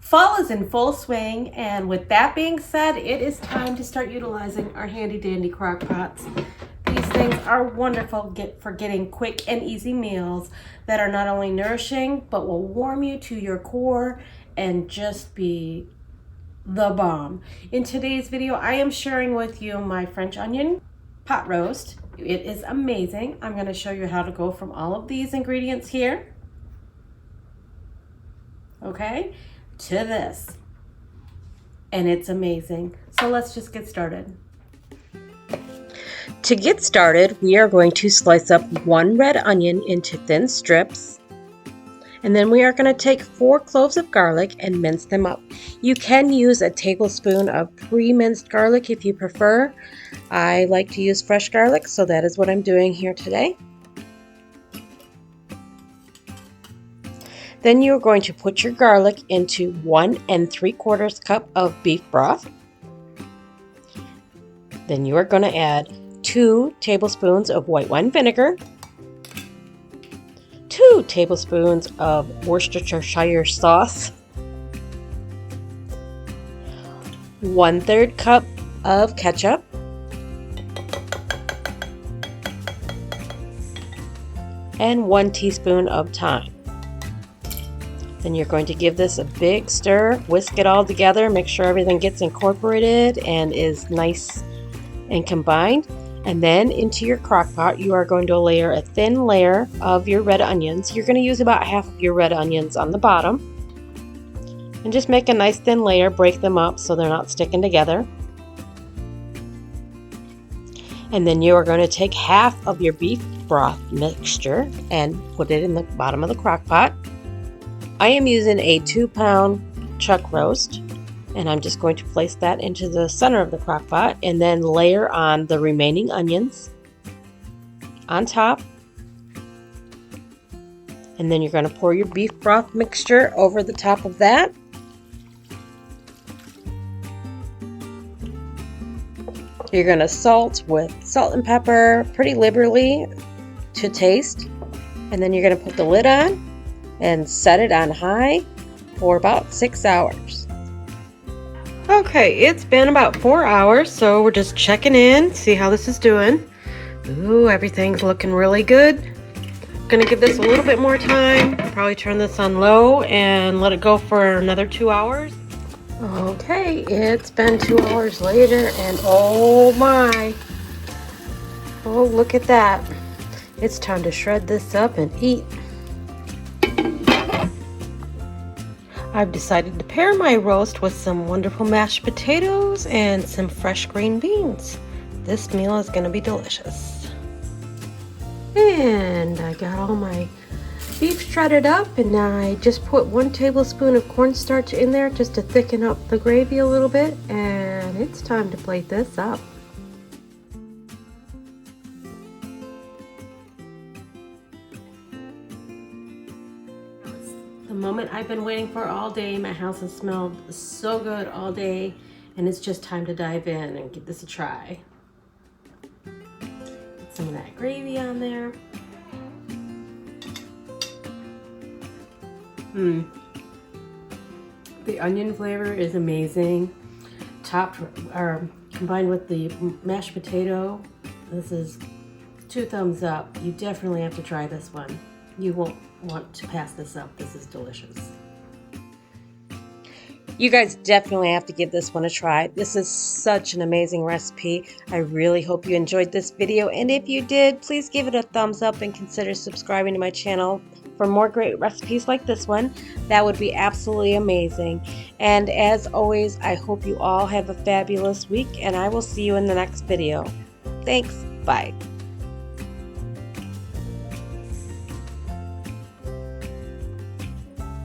Fall is in full swing, and with that being said, it is time to start utilizing our handy dandy crock pots. These things are wonderful for getting quick and easy meals that are not only nourishing, but will warm you to your core and just be the bomb. In today's video, I am sharing with you my French onion pot roast. It is amazing. I'm going to show you how to go from all of these ingredients here, okay, to this. And it's amazing. So let's just get started. To get started, we are going to slice up one red onion into thin strips. And then we are going to take 4 cloves of garlic and mince them up. You can use a tablespoon of pre-minced garlic if you prefer. I like to use fresh garlic, so that is what I'm doing here today. Then you're going to put your garlic into 1 3/4 cup of beef broth. Then you are going to add 2 tablespoons of white wine vinegar, 2 tablespoons of Worcestershire sauce, 1/3 cup of ketchup, and 1 teaspoon of thyme. Then you're going to give this a big stir, whisk it all together, make sure everything gets incorporated and is nice and combined. And then into your crock pot, you are going to layer a thin layer of your red onions. You're going to use about half of your red onions on the bottom. And just make a nice thin layer, break them up so they're not sticking together. And then you are going to take half of your beef broth mixture and put it in the bottom of the crock pot. I am using a 2-pound chuck roast, and I'm just going to place that into the center of the crock pot and then layer on the remaining onions on top. And then you're going to pour your beef broth mixture over the top of that. You're going to salt with salt and pepper pretty liberally to taste. And then you're going to put the lid on and set it on high for about 6 hours. Okay, it's been about 4 hours, so we're just checking in, see how this is doing. Ooh, everything's looking really good. Gonna give this a little bit more time. Probably turn this on low and let it go for another 2 hours. Okay, it's been 2 hours later, and oh my. Oh, look at that. It's time to shred this up and eat. I've decided to pair my roast with some wonderful mashed potatoes and some fresh green beans. This meal is going to be delicious. And I got all my beef shredded up, and I just put 1 tablespoon of cornstarch in there just to thicken up the gravy a little bit, and it's time to plate this up. The moment I've been waiting for all day. My house has smelled so good all day, and it's just time to dive in and give this a try. Get some of that gravy on there. The onion flavor is amazing. Topped or combined with the mashed potato, this is 2 thumbs up. You definitely have to try this one. You won't want to pass this up. This is delicious. You guys definitely have to give this one a try. This is such an amazing recipe. I really hope you enjoyed this video, and if you did, please give it a thumbs up and consider subscribing to my channel for more great recipes like this one. That would be absolutely amazing. And as always, I hope you all have a fabulous week, and I will see you in the next video. Thanks. Bye.